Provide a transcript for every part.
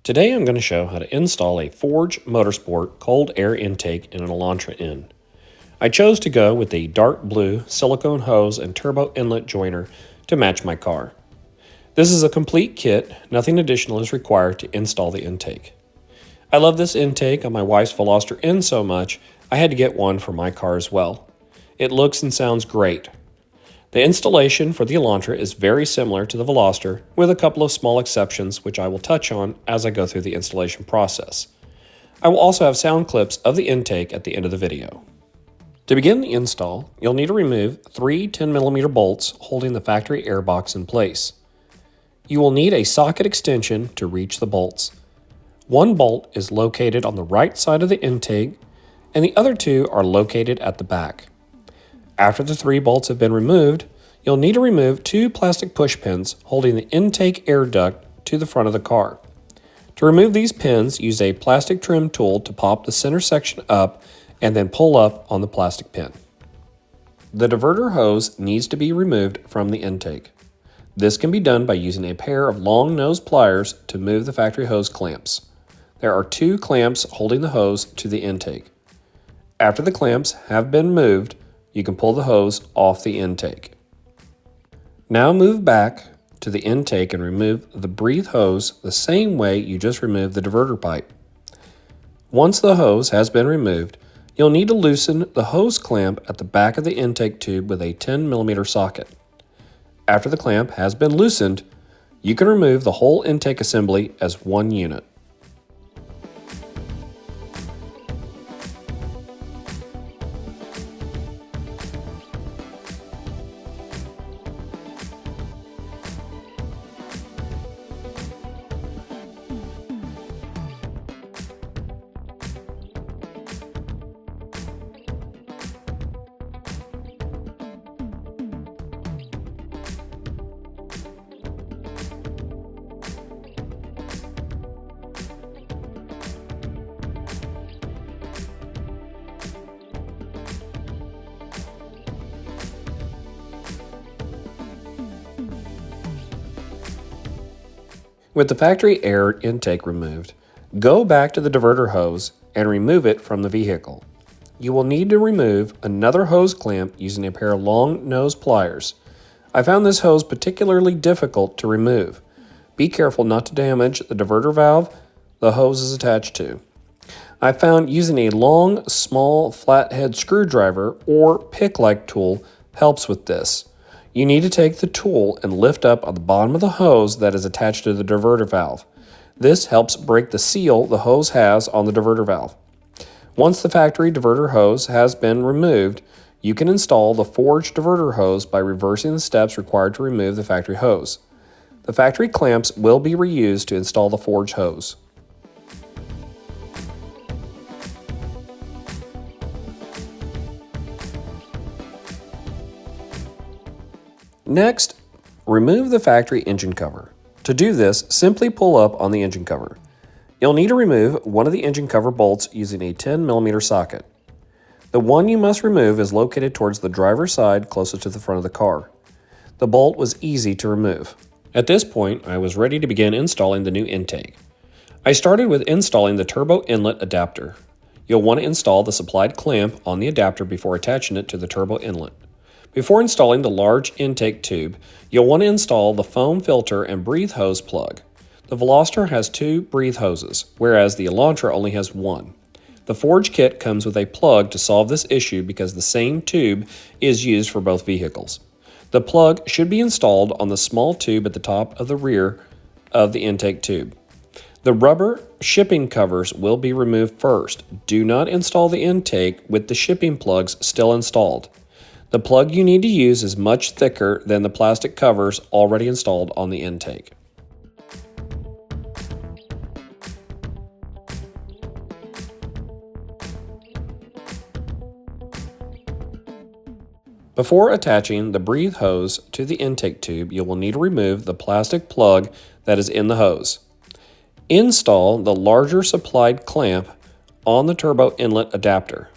Today I'm going to show how to install a Forge Motorsport cold air intake in an Elantra N. I chose to go with the dark blue silicone hose and turbo inlet joiner to match my car. This is a complete kit, nothing additional is required to install the intake. I love this intake on my wife's Veloster N so much, I had to get one for my car as well. It looks and sounds great. The installation for the Elantra is very similar to the Veloster, with a couple of small exceptions which I will touch on as I go through the installation process. I will also have sound clips of the intake at the end of the video. To begin the install, you'll need to remove 3 10mm bolts holding the factory airbox in place. You will need a socket extension to reach the bolts. One bolt is located on the right side of the intake, and the other 2 are located at the back. After the 3 bolts have been removed, you'll need to remove 2 plastic push pins holding the intake air duct to the front of the car. To remove these pins, use a plastic trim tool to pop the center section up and then pull up on the plastic pin. The diverter hose needs to be removed from the intake. This can be done by using a pair of long nose pliers to move the factory hose clamps. There are 2 clamps holding the hose to the intake. After the clamps have been moved, you can pull the hose off the intake. Now move back to the intake and remove the breathe hose the same way you just removed the diverter pipe. Once the hose has been removed, you'll need to loosen the hose clamp at the back of the intake tube with a 10mm socket. After the clamp has been loosened, you can remove the whole intake assembly as one unit. With the factory air intake removed, go back to the diverter hose and remove it from the vehicle. You will need to remove another hose clamp using a pair of long nose pliers. I found this hose particularly difficult to remove. Be careful not to damage the diverter valve the hose is attached to. I found using a long, small, flathead screwdriver or pick-like tool helps with this. You need to take the tool and lift up on the bottom of the hose that is attached to the diverter valve. This helps break the seal the hose has on the diverter valve. Once the factory diverter hose has been removed, you can install the Forge diverter hose by reversing the steps required to remove the factory hose. The factory clamps will be reused to install the Forge hose. Next, remove the factory engine cover. To do this, simply pull up on the engine cover. You'll need to remove one of the engine cover bolts using a 10mm socket. The one you must remove is located towards the driver's side closest to the front of the car. The bolt was easy to remove. At this point, I was ready to begin installing the new intake. I started with installing the turbo inlet adapter. You'll want to install the supplied clamp on the adapter before attaching it to the turbo inlet. Before installing the large intake tube, you'll want to install the foam filter and breathe hose plug. The Veloster has 2 breathe hoses, whereas the Elantra only has 1. The Forge kit comes with a plug to solve this issue because the same tube is used for both vehicles. The plug should be installed on the small tube at the top of the rear of the intake tube. The rubber shipping covers will be removed first. Do not install the intake with the shipping plugs still installed. The plug you need to use is much thicker than the plastic covers already installed on the intake. Before attaching the breathe hose to the intake tube, you will need to remove the plastic plug that is in the hose. Install the larger supplied clamp on the turbo inlet adapter.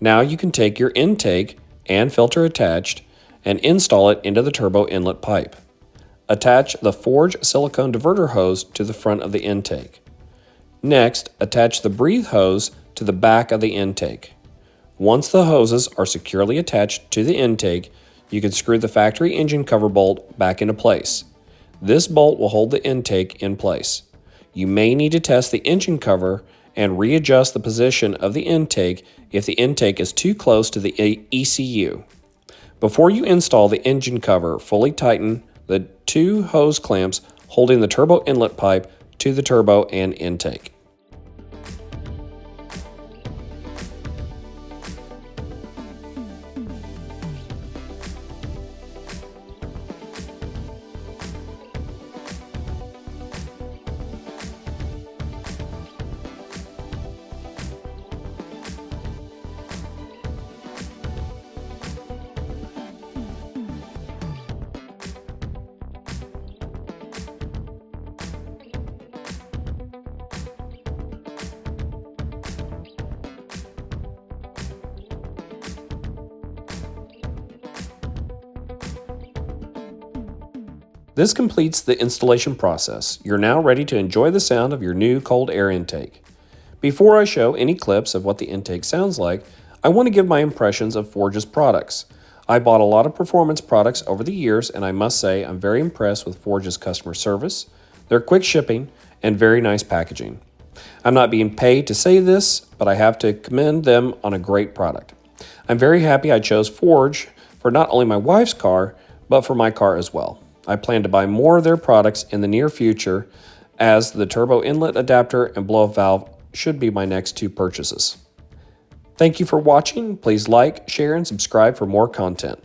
Now you can take your intake and filter attached and install it into the turbo inlet pipe. attach the Forge silicone diverter hose to the front of the intake. Next, attach the breathe hose to the back of the intake. Once the hoses are securely attached to the intake, you can screw the factory engine cover bolt back into place. This bolt will hold the intake in place. You may need to test the engine cover and readjust the position of the intake if the intake is too close to the ECU. Before you install the engine cover, fully tighten the 2 hose clamps holding the turbo inlet pipe to the turbo and intake. This completes the installation process. You're now ready to enjoy the sound of your new cold air intake. Before I show any clips of what the intake sounds like, I want to give my impressions of Forge's products. I bought a lot of performance products over the years, and I must say I'm very impressed with Forge's customer service, their quick shipping, and very nice packaging. I'm not being paid to say this, but I have to commend them on a great product. I'm very happy I chose Forge for not only my wife's car, but for my car as well. I plan to buy more of their products in the near future, as the turbo inlet adapter and blow-off valve should be my next 2 purchases. Thank you for watching. Please like, share, and subscribe for more content.